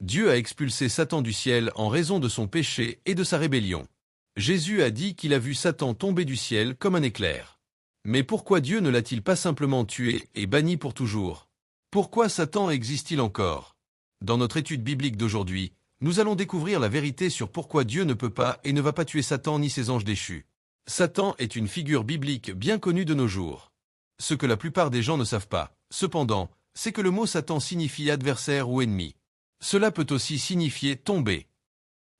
Dieu a expulsé Satan du ciel en raison de son péché et de sa rébellion. Jésus a dit qu'il a vu Satan tomber du ciel comme un éclair. Mais pourquoi Dieu ne l'a-t-il pas simplement tué et banni pour toujours? Pourquoi Satan existe-t-il encore? Dans notre étude biblique d'aujourd'hui, nous allons découvrir la vérité sur pourquoi Dieu ne peut pas et ne va pas tuer Satan ni ses anges déchus. Satan est une figure biblique bien connue de nos jours. Ce que la plupart des gens ne savent pas, cependant, c'est que le mot Satan signifie adversaire ou ennemi. Cela peut aussi signifier tomber.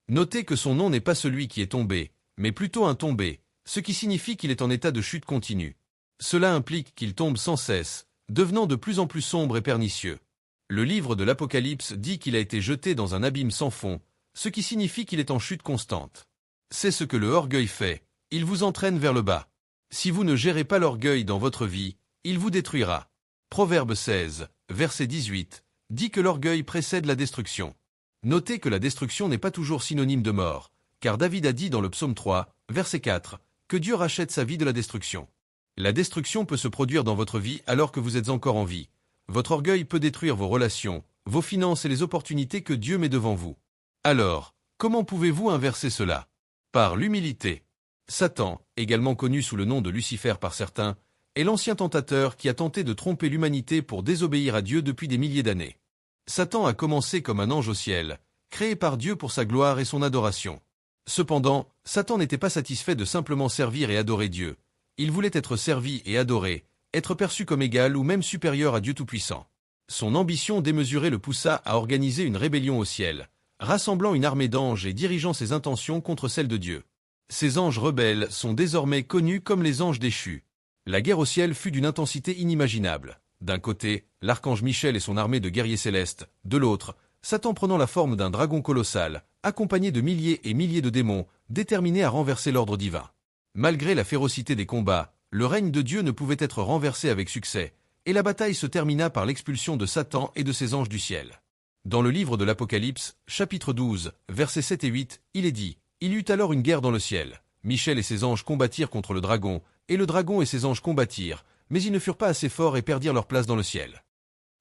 Notez que son nom n'est pas celui qui est tombé, mais plutôt un tombé, ce qui signifie qu'il est en état de chute continue. Cela implique qu'il tombe sans cesse, devenant de plus en plus sombre et pernicieux. Le livre de l'Apocalypse dit qu'il a été jeté dans un abîme sans fond, ce qui signifie qu'il est en chute constante. C'est ce que le orgueil fait, il vous entraîne vers le bas. Si vous ne gérez pas l'orgueil dans votre vie, il vous détruira. Proverbe 16, verset 18, dit que l'orgueil précède la destruction. Notez que la destruction n'est pas toujours synonyme de mort, car David a dit dans le psaume 3, verset 4, que Dieu rachète sa vie de la destruction. La destruction peut se produire dans votre vie alors que vous êtes encore en vie. Votre orgueil peut détruire vos relations, vos finances et les opportunités que Dieu met devant vous. Alors, comment pouvez-vous inverser cela? Par l'humilité. Satan, également connu sous le nom de Lucifer par certains, est l'ancien tentateur qui a tenté de tromper l'humanité pour désobéir à Dieu depuis des milliers d'années. Satan a commencé comme un ange au ciel, créé par Dieu pour sa gloire et son adoration. Cependant, Satan n'était pas satisfait de simplement servir et adorer Dieu. Il voulait être servi et adoré, être perçu comme égal ou même supérieur à Dieu Tout-Puissant. Son ambition démesurée le poussa à organiser une rébellion au ciel, rassemblant une armée d'anges et dirigeant ses intentions contre celles de Dieu. Ces anges rebelles sont désormais connus comme les anges déchus. La guerre au ciel fut d'une intensité inimaginable. D'un côté, l'archange Michel et son armée de guerriers célestes, de l'autre, Satan prenant la forme d'un dragon colossal, accompagné de milliers et milliers de démons, déterminés à renverser l'ordre divin. Malgré la férocité des combats, le règne de Dieu ne pouvait être renversé avec succès, et la bataille se termina par l'expulsion de Satan et de ses anges du ciel. Dans le livre de l'Apocalypse, chapitre 12, versets 7 et 8, il est dit « Il y eut alors une guerre dans le ciel. Michel et ses anges combattirent contre le dragon, et le dragon et ses anges combattirent, mais ils ne furent pas assez forts et perdirent leur place dans le ciel. »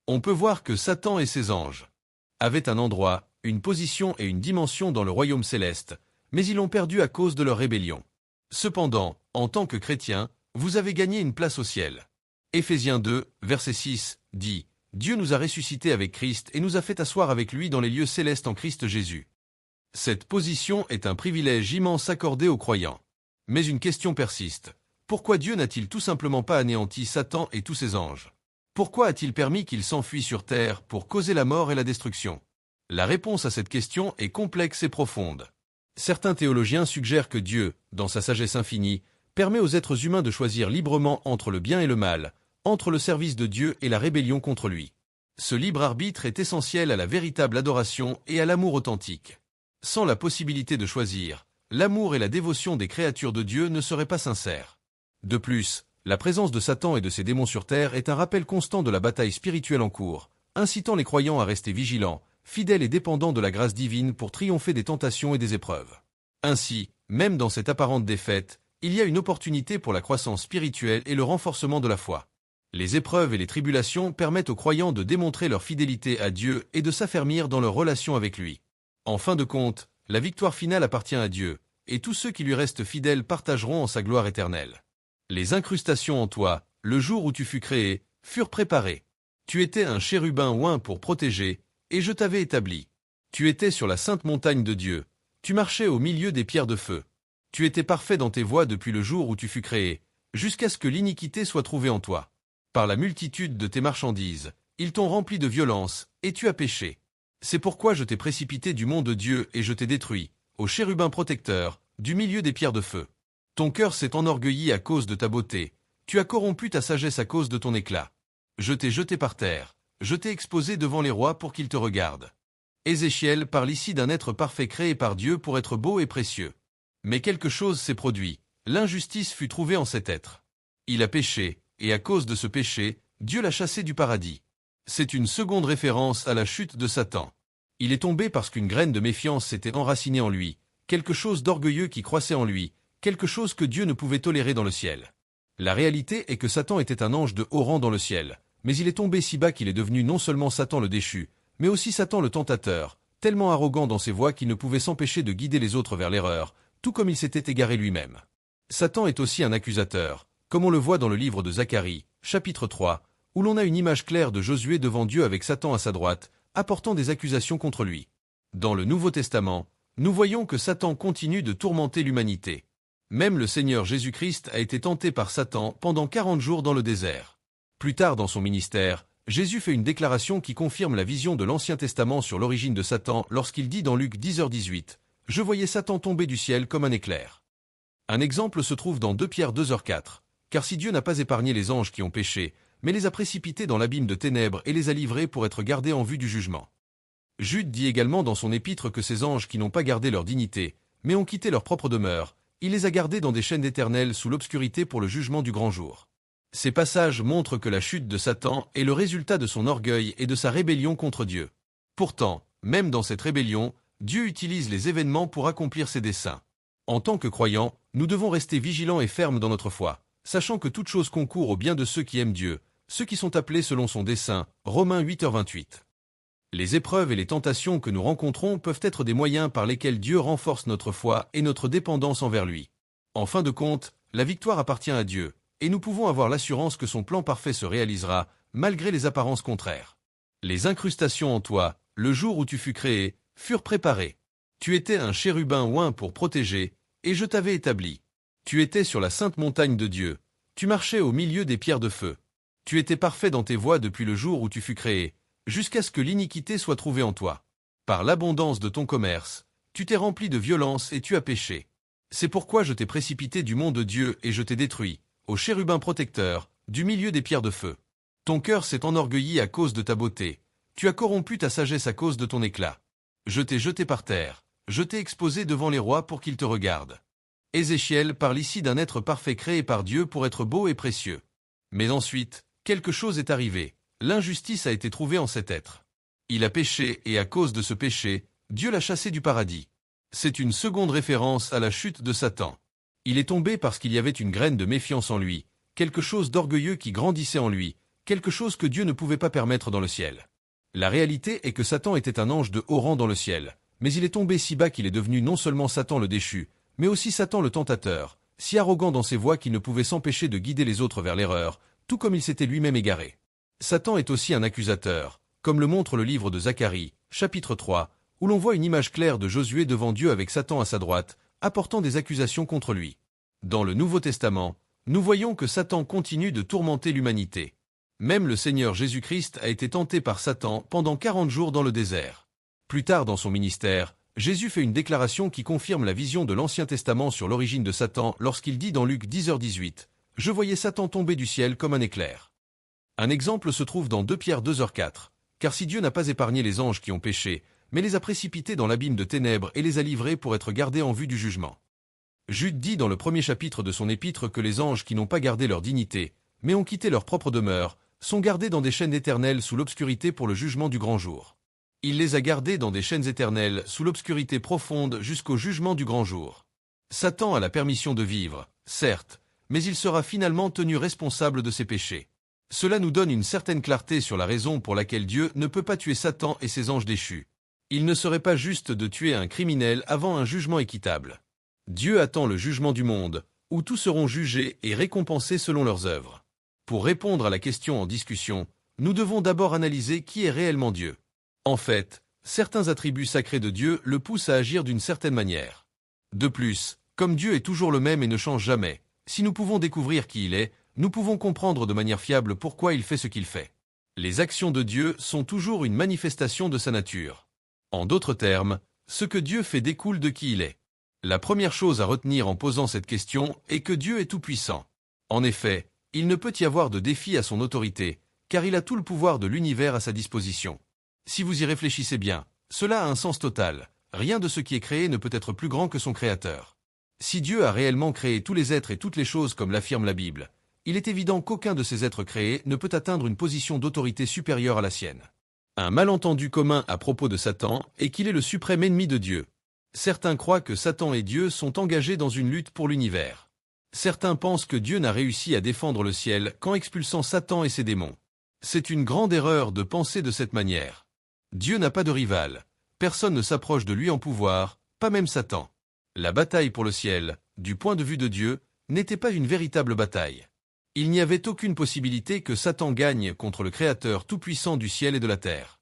On peut voir que Satan et ses anges avaient un endroit, une position et une dimension dans le royaume céleste, mais ils l'ont perdu à cause de leur rébellion. Cependant, en tant que chrétien, vous avez gagné une place au ciel. Éphésiens 2, verset 6, dit « Dieu nous a ressuscités avec Christ et nous a fait asseoir avec lui dans les lieux célestes en Christ Jésus. » Cette position est un privilège immense accordé aux croyants. Mais une question persiste. Pourquoi Dieu n'a-t-il tout simplement pas anéanti Satan et tous ses anges? Pourquoi a-t-il permis qu'ils s'enfuient sur terre pour causer la mort et la destruction? La réponse à cette question est complexe et profonde. Certains théologiens suggèrent que Dieu, dans sa sagesse infinie, permet aux êtres humains de choisir librement entre le bien et le mal, entre le service de Dieu et la rébellion contre lui. Ce libre arbitre est essentiel à la véritable adoration et à l'amour authentique. Sans la possibilité de choisir, l'amour et la dévotion des créatures de Dieu ne seraient pas sincères. De plus, la présence de Satan et de ses démons sur terre est un rappel constant de la bataille spirituelle en cours, incitant les croyants à rester vigilants, fidèles et dépendants de la grâce divine pour triompher des tentations et des épreuves. Ainsi, même dans cette apparente défaite, il y a une opportunité pour la croissance spirituelle et le renforcement de la foi. Les épreuves et les tribulations permettent aux croyants de démontrer leur fidélité à Dieu et de s'affermir dans leur relation avec lui. En fin de compte, la victoire finale appartient à Dieu, et tous ceux qui lui restent fidèles partageront en sa gloire éternelle. Les incrustations en toi, le jour où tu fus créé, furent préparées. Tu étais un chérubin oint pour protéger, et je t'avais établi. Tu étais sur la sainte montagne de Dieu. Tu marchais au milieu des pierres de feu. Tu étais parfait dans tes voies depuis le jour où tu fus créé, jusqu'à ce que l'iniquité soit trouvée en toi. Par la multitude de tes marchandises, ils t'ont rempli de violence, et tu as péché. C'est pourquoi je t'ai précipité du mont de Dieu et je t'ai détruit, ô chérubin protecteur, du milieu des pierres de feu. Ton cœur s'est enorgueilli à cause de ta beauté, tu as corrompu ta sagesse à cause de ton éclat. Je t'ai jeté par terre, je t'ai exposé devant les rois pour qu'ils te regardent. Ézéchiel parle ici d'un être parfait créé par Dieu pour être beau et précieux. Mais quelque chose s'est produit, l'injustice fut trouvée en cet être. Il a péché, et à cause de ce péché, Dieu l'a chassé du paradis. C'est une seconde référence à la chute de Satan. Il est tombé parce qu'une graine de méfiance s'était enracinée en lui, quelque chose d'orgueilleux qui croissait en lui, quelque chose que Dieu ne pouvait tolérer dans le ciel. La réalité est que Satan était un ange de haut rang dans le ciel, mais il est tombé si bas qu'il est devenu non seulement Satan le déchu, mais aussi Satan le tentateur, tellement arrogant dans ses voies qu'il ne pouvait s'empêcher de guider les autres vers l'erreur, tout comme il s'était égaré lui-même. Satan est aussi un accusateur, comme on le voit dans le livre de Zacharie, chapitre 3, où l'on a une image claire de Josué devant Dieu avec Satan à sa droite, apportant des accusations contre lui. Dans le Nouveau Testament, nous voyons que Satan continue de tourmenter l'humanité. Même le Seigneur Jésus-Christ a été tenté par Satan pendant 40 jours dans le désert. Plus tard dans son ministère, Jésus fait une déclaration qui confirme la vision de l'Ancien Testament sur l'origine de Satan lorsqu'il dit dans Luc 10h18 « Je voyais Satan tomber du ciel comme un éclair ». Un exemple se trouve dans 2 Pierre 2h4 « Car si Dieu n'a pas épargné les anges qui ont péché, mais les a précipités dans l'abîme de ténèbres et les a livrés pour être gardés en vue du jugement. » Jude dit également dans son épître que ces anges qui n'ont pas gardé leur dignité, mais ont quitté leur propre demeure, il les a gardés dans des chaînes éternelles sous l'obscurité pour le jugement du grand jour. Ces passages montrent que la chute de Satan est le résultat de son orgueil et de sa rébellion contre Dieu. Pourtant, même dans cette rébellion, Dieu utilise les événements pour accomplir ses desseins. En tant que croyants, nous devons rester vigilants et fermes dans notre foi, sachant que toute chose concourt au bien de ceux qui aiment Dieu, ceux qui sont appelés selon son dessein, Romains 8h28. Les épreuves et les tentations que nous rencontrons peuvent être des moyens par lesquels Dieu renforce notre foi et notre dépendance envers lui. En fin de compte, la victoire appartient à Dieu, et nous pouvons avoir l'assurance que son plan parfait se réalisera, malgré les apparences contraires. Les incrustations en toi, le jour où tu fus créé, furent préparées. Tu étais un chérubin oint pour protéger, et je t'avais établi. Tu étais sur la sainte montagne de Dieu. Tu marchais au milieu des pierres de feu. Tu étais parfait dans tes voies depuis le jour où tu fus créé, jusqu'à ce que l'iniquité soit trouvée en toi. Par l'abondance de ton commerce, tu t'es rempli de violence et tu as péché. C'est pourquoi je t'ai précipité du mont de Dieu et je t'ai détruit, ô chérubin protecteur, du milieu des pierres de feu. Ton cœur s'est enorgueilli à cause de ta beauté. Tu as corrompu ta sagesse à cause de ton éclat. Je t'ai jeté par terre. Je t'ai exposé devant les rois pour qu'ils te regardent. Ézéchiel parle ici d'un être parfait créé par Dieu pour être beau et précieux. Mais ensuite, quelque chose est arrivé. L'injustice a été trouvée en cet être. Il a péché et à cause de ce péché, Dieu l'a chassé du paradis. C'est une seconde référence à la chute de Satan. Il est tombé parce qu'il y avait une graine de méfiance en lui, quelque chose d'orgueilleux qui grandissait en lui, quelque chose que Dieu ne pouvait pas permettre dans le ciel. La réalité est que Satan était un ange de haut rang dans le ciel, mais il est tombé si bas qu'il est devenu non seulement Satan le déchu, mais aussi Satan le tentateur, si arrogant dans ses voies qu'il ne pouvait s'empêcher de guider les autres vers l'erreur, tout comme il s'était lui-même égaré. Satan est aussi un accusateur, comme le montre le livre de Zacharie, chapitre 3, où l'on voit une image claire de Josué devant Dieu avec Satan à sa droite, apportant des accusations contre lui. Dans le Nouveau Testament, nous voyons que Satan continue de tourmenter l'humanité. Même le Seigneur Jésus-Christ a été tenté par Satan pendant 40 jours dans le désert. Plus tard dans son ministère, Jésus fait une déclaration qui confirme la vision de l'Ancien Testament sur l'origine de Satan lorsqu'il dit dans Luc 10h18 « Je voyais Satan tomber du ciel comme un éclair ». Un exemple se trouve dans 2 Pierre 2h4 « Car si Dieu n'a pas épargné les anges qui ont péché, mais les a précipités dans l'abîme de ténèbres et les a livrés pour être gardés en vue du jugement. » Jude dit dans le premier chapitre de son épître que les anges qui n'ont pas gardé leur dignité, mais ont quitté leur propre demeure, sont gardés dans des chaînes éternelles sous l'obscurité pour le jugement du grand jour. Il les a gardés dans des chaînes éternelles sous l'obscurité profonde jusqu'au jugement du grand jour. Satan a la permission de vivre, certes, mais il sera finalement tenu responsable de ses péchés. Cela nous donne une certaine clarté sur la raison pour laquelle Dieu ne peut pas tuer Satan et ses anges déchus. Il ne serait pas juste de tuer un criminel avant un jugement équitable. Dieu attend le jugement du monde, où tous seront jugés et récompensés selon leurs œuvres. Pour répondre à la question en discussion, nous devons d'abord analyser qui est réellement Dieu. En fait, certains attributs sacrés de Dieu le poussent à agir d'une certaine manière. De plus, comme Dieu est toujours le même et ne change jamais, si nous pouvons découvrir qui il est, nous pouvons comprendre de manière fiable pourquoi il fait ce qu'il fait. Les actions de Dieu sont toujours une manifestation de sa nature. En d'autres termes, ce que Dieu fait découle de qui il est. La première chose à retenir en posant cette question est que Dieu est tout-puissant. En effet, il ne peut y avoir de défi à son autorité, car il a tout le pouvoir de l'univers à sa disposition. Si vous y réfléchissez bien, cela a un sens total. Rien de ce qui est créé ne peut être plus grand que son Créateur. Si Dieu a réellement créé tous les êtres et toutes les choses comme l'affirme la Bible, il est évident qu'aucun de ces êtres créés ne peut atteindre une position d'autorité supérieure à la sienne. Un malentendu commun à propos de Satan est qu'il est le suprême ennemi de Dieu. Certains croient que Satan et Dieu sont engagés dans une lutte pour l'univers. Certains pensent que Dieu n'a réussi à défendre le ciel qu'en expulsant Satan et ses démons. C'est une grande erreur de penser de cette manière. Dieu n'a pas de rival. Personne ne s'approche de lui en pouvoir, pas même Satan. La bataille pour le ciel, du point de vue de Dieu, n'était pas une véritable bataille. Il n'y avait aucune possibilité que Satan gagne contre le Créateur tout-puissant du ciel et de la terre.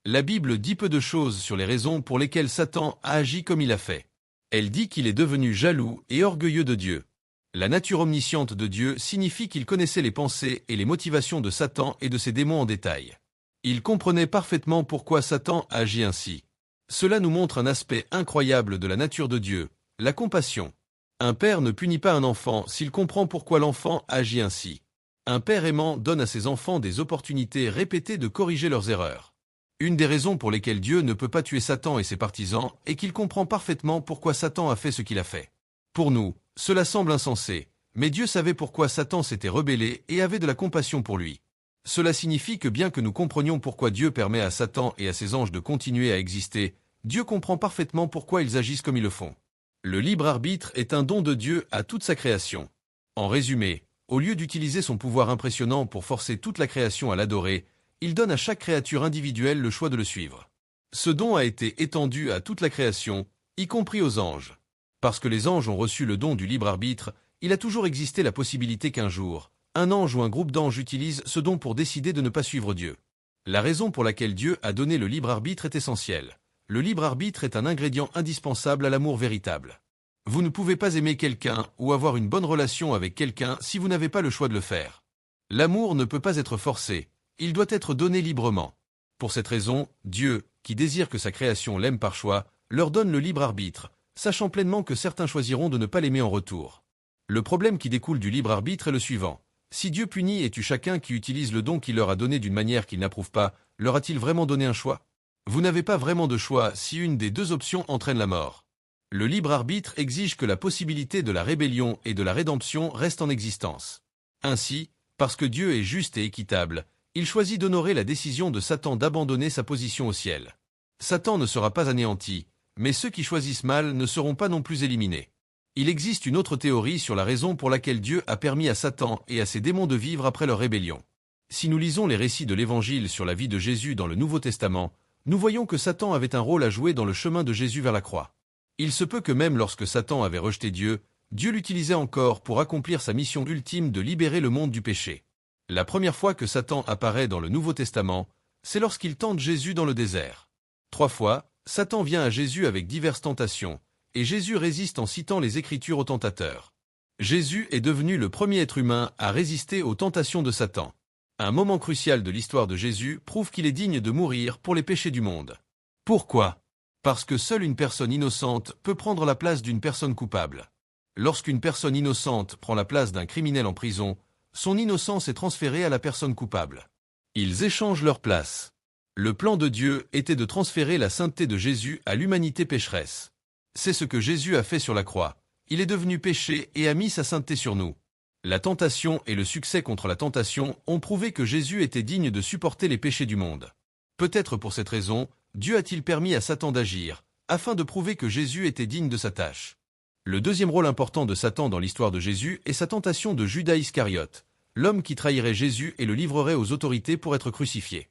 La Bible dit peu de choses sur les raisons pour lesquelles Satan a agi comme il a fait. Elle dit qu'il est devenu jaloux et orgueilleux de Dieu. La nature omnisciente de Dieu signifie qu'il connaissait les pensées et les motivations de Satan et de ses démons en détail. Il comprenait parfaitement pourquoi Satan agit ainsi. Cela nous montre un aspect incroyable de la nature de Dieu, la compassion. Un père ne punit pas un enfant s'il comprend pourquoi l'enfant agit ainsi. Un père aimant donne à ses enfants des opportunités répétées de corriger leurs erreurs. Une des raisons pour lesquelles Dieu ne peut pas tuer Satan et ses partisans est qu'il comprend parfaitement pourquoi Satan a fait ce qu'il a fait. Pour nous, cela semble insensé, mais Dieu savait pourquoi Satan s'était rebellé et avait de la compassion pour lui. Cela signifie que bien que nous comprenions pourquoi Dieu permet à Satan et à ses anges de continuer à exister, Dieu comprend parfaitement pourquoi ils agissent comme ils le font. Le libre arbitre est un don de Dieu à toute sa création. En résumé, au lieu d'utiliser son pouvoir impressionnant pour forcer toute la création à l'adorer, il donne à chaque créature individuelle le choix de le suivre. Ce don a été étendu à toute la création, y compris aux anges. Parce que les anges ont reçu le don du libre arbitre, il a toujours existé la possibilité qu'un jour, un ange ou un groupe d'anges utilise ce don pour décider de ne pas suivre Dieu. La raison pour laquelle Dieu a donné le libre arbitre est essentielle. Le libre arbitre est un ingrédient indispensable à l'amour véritable. Vous ne pouvez pas aimer quelqu'un ou avoir une bonne relation avec quelqu'un si vous n'avez pas le choix de le faire. L'amour ne peut pas être forcé, il doit être donné librement. Pour cette raison, Dieu, qui désire que sa création l'aime par choix, leur donne le libre arbitre, sachant pleinement que certains choisiront de ne pas l'aimer en retour. Le problème qui découle du libre arbitre est le suivant. Si Dieu punit et tue chacun qui utilise le don qu'il leur a donné d'une manière qu'ils n'approuvent pas, leur a-t-il vraiment donné un choix? Vous n'avez pas vraiment de choix si une des deux options entraîne la mort. Le libre arbitre exige que la possibilité de la rébellion et de la rédemption reste en existence. Ainsi, parce que Dieu est juste et équitable, il choisit d'honorer la décision de Satan d'abandonner sa position au ciel. Satan ne sera pas anéanti, mais ceux qui choisissent mal ne seront pas non plus éliminés. Il existe une autre théorie sur la raison pour laquelle Dieu a permis à Satan et à ses démons de vivre après leur rébellion. Si nous lisons les récits de l'Évangile sur la vie de Jésus dans le Nouveau Testament, nous voyons que Satan avait un rôle à jouer dans le chemin de Jésus vers la croix. Il se peut que même lorsque Satan avait rejeté Dieu, Dieu l'utilisait encore pour accomplir sa mission ultime de libérer le monde du péché. La première fois que Satan apparaît dans le Nouveau Testament, c'est lorsqu'il tente Jésus dans le désert. 3 fois, Satan vient à Jésus avec diverses tentations, et Jésus résiste en citant les Écritures au tentateur. Jésus est devenu le premier être humain à résister aux tentations de Satan. Un moment crucial de l'histoire de Jésus prouve qu'il est digne de mourir pour les péchés du monde. Pourquoi? Parce que seule une personne innocente peut prendre la place d'une personne coupable. Lorsqu'une personne innocente prend la place d'un criminel en prison, son innocence est transférée à la personne coupable. Ils échangent leur place. Le plan de Dieu était de transférer la sainteté de Jésus à l'humanité pécheresse. C'est ce que Jésus a fait sur la croix. Il est devenu péché et a mis sa sainteté sur nous. La tentation et le succès contre la tentation ont prouvé que Jésus était digne de supporter les péchés du monde. Peut-être pour cette raison, Dieu a-t-il permis à Satan d'agir, afin de prouver que Jésus était digne de sa tâche. Le deuxième rôle important de Satan dans l'histoire de Jésus est sa tentation de Judas Iscariote, l'homme qui trahirait Jésus et le livrerait aux autorités pour être crucifié.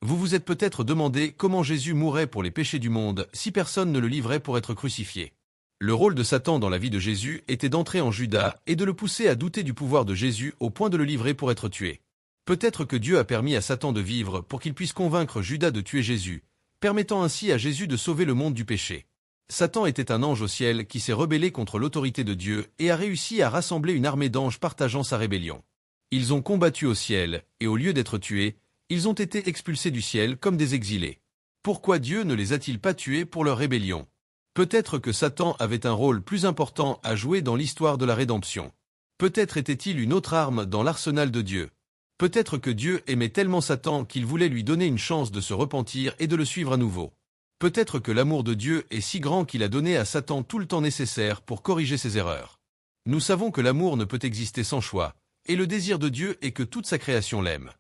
Vous vous êtes peut-être demandé comment Jésus mourrait pour les péchés du monde si personne ne le livrait pour être crucifié. Le rôle de Satan dans la vie de Jésus était d'entrer en Judas et de le pousser à douter du pouvoir de Jésus au point de le livrer pour être tué. Peut-être que Dieu a permis à Satan de vivre pour qu'il puisse convaincre Judas de tuer Jésus, permettant ainsi à Jésus de sauver le monde du péché. Satan était un ange au ciel qui s'est rebellé contre l'autorité de Dieu et a réussi à rassembler une armée d'anges partageant sa rébellion. Ils ont combattu au ciel, et au lieu d'être tués, ils ont été expulsés du ciel comme des exilés. Pourquoi Dieu ne les a-t-il pas tués pour leur rébellion? Peut-être que Satan avait un rôle plus important à jouer dans l'histoire de la rédemption. Peut-être était-il une autre arme dans l'arsenal de Dieu. Peut-être que Dieu aimait tellement Satan qu'il voulait lui donner une chance de se repentir et de le suivre à nouveau. Peut-être que l'amour de Dieu est si grand qu'il a donné à Satan tout le temps nécessaire pour corriger ses erreurs. Nous savons que l'amour ne peut exister sans choix, et le désir de Dieu est que toute sa création l'aime.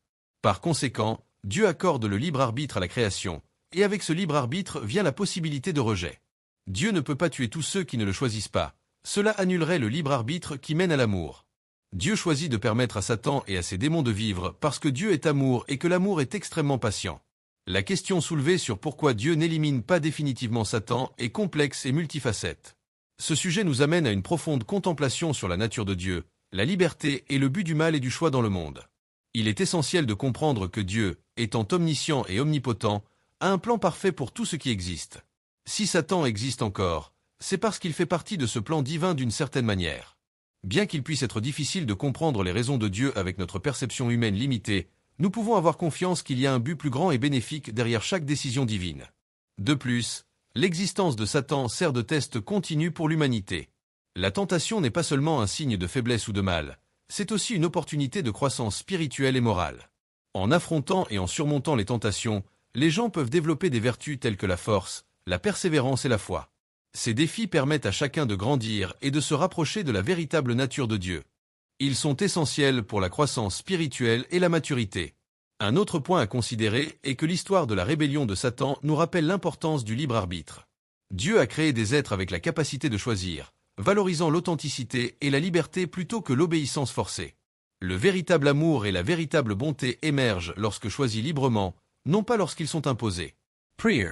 Par conséquent, Dieu accorde le libre arbitre à la création, et avec ce libre arbitre vient la possibilité de rejet. Dieu ne peut pas tuer tous ceux qui ne le choisissent pas. Cela annulerait le libre arbitre qui mène à l'amour. Dieu choisit de permettre à Satan et à ses démons de vivre parce que Dieu est amour et que l'amour est extrêmement patient. La question soulevée sur pourquoi Dieu n'élimine pas définitivement Satan est complexe et multifacette. Ce sujet nous amène à une profonde contemplation sur la nature de Dieu, la liberté et le but du mal et du choix dans le monde. Il est essentiel de comprendre que Dieu, étant omniscient et omnipotent, a un plan parfait pour tout ce qui existe. Si Satan existe encore, c'est parce qu'il fait partie de ce plan divin d'une certaine manière. Bien qu'il puisse être difficile de comprendre les raisons de Dieu avec notre perception humaine limitée, nous pouvons avoir confiance qu'il y a un but plus grand et bénéfique derrière chaque décision divine. De plus, l'existence de Satan sert de test continu pour l'humanité. La tentation n'est pas seulement un signe de faiblesse ou de mal, c'est aussi une opportunité de croissance spirituelle et morale. En affrontant et en surmontant les tentations, les gens peuvent développer des vertus telles que la force, la persévérance et la foi. Ces défis permettent à chacun de grandir et de se rapprocher de la véritable nature de Dieu. Ils sont essentiels pour la croissance spirituelle et la maturité. Un autre point à considérer est que l'histoire de la rébellion de Satan nous rappelle l'importance du libre arbitre. Dieu a créé des êtres avec la capacité de choisir, valorisant l'authenticité et la liberté plutôt que l'obéissance forcée. Le véritable amour et la véritable bonté émergent lorsque choisis librement, non pas lorsqu'ils sont imposés. Prayer.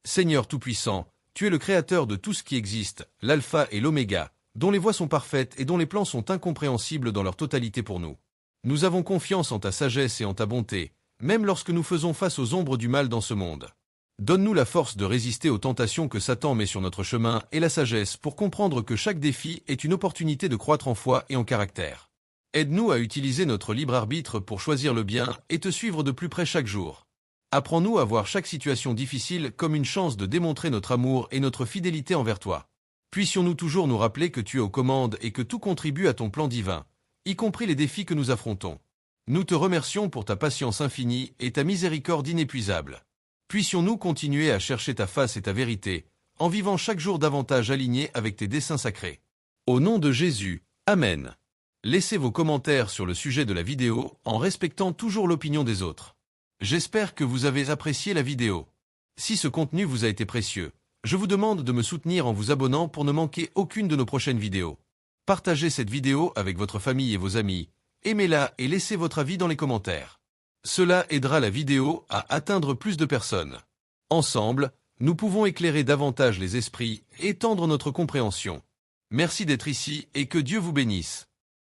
Seigneur Tout-Puissant, tu es le créateur de tout ce qui existe, l'alpha et l'oméga, dont les voies sont parfaites et dont les plans sont incompréhensibles dans leur totalité pour nous. Nous avons confiance en ta sagesse et en ta bonté, même lorsque nous faisons face aux ombres du mal dans ce monde. Donne-nous la force de résister aux tentations que Satan met sur notre chemin et la sagesse pour comprendre que chaque défi est une opportunité de croître en foi et en caractère. Aide-nous à utiliser notre libre arbitre pour choisir le bien et te suivre de plus près chaque jour. Apprends-nous à voir chaque situation difficile comme une chance de démontrer notre amour et notre fidélité envers toi. Puissions-nous toujours nous rappeler que tu es aux commandes et que tout contribue à ton plan divin, y compris les défis que nous affrontons. Nous te remercions pour ta patience infinie et ta miséricorde inépuisable. Puissions-nous continuer à chercher ta face et ta vérité, en vivant chaque jour davantage aligné avec tes desseins sacrés. Au nom de Jésus, Amen. Laissez vos commentaires sur le sujet de la vidéo en respectant toujours l'opinion des autres. J'espère que vous avez apprécié la vidéo. Si ce contenu vous a été précieux, je vous demande de me soutenir en vous abonnant pour ne manquer aucune de nos prochaines vidéos. Partagez cette vidéo avec votre famille et vos amis, aimez-la et laissez votre avis dans les commentaires. Cela aidera la vidéo à atteindre plus de personnes. Ensemble, nous pouvons éclairer davantage les esprits et étendre notre compréhension. Merci d'être ici et que Dieu vous bénisse.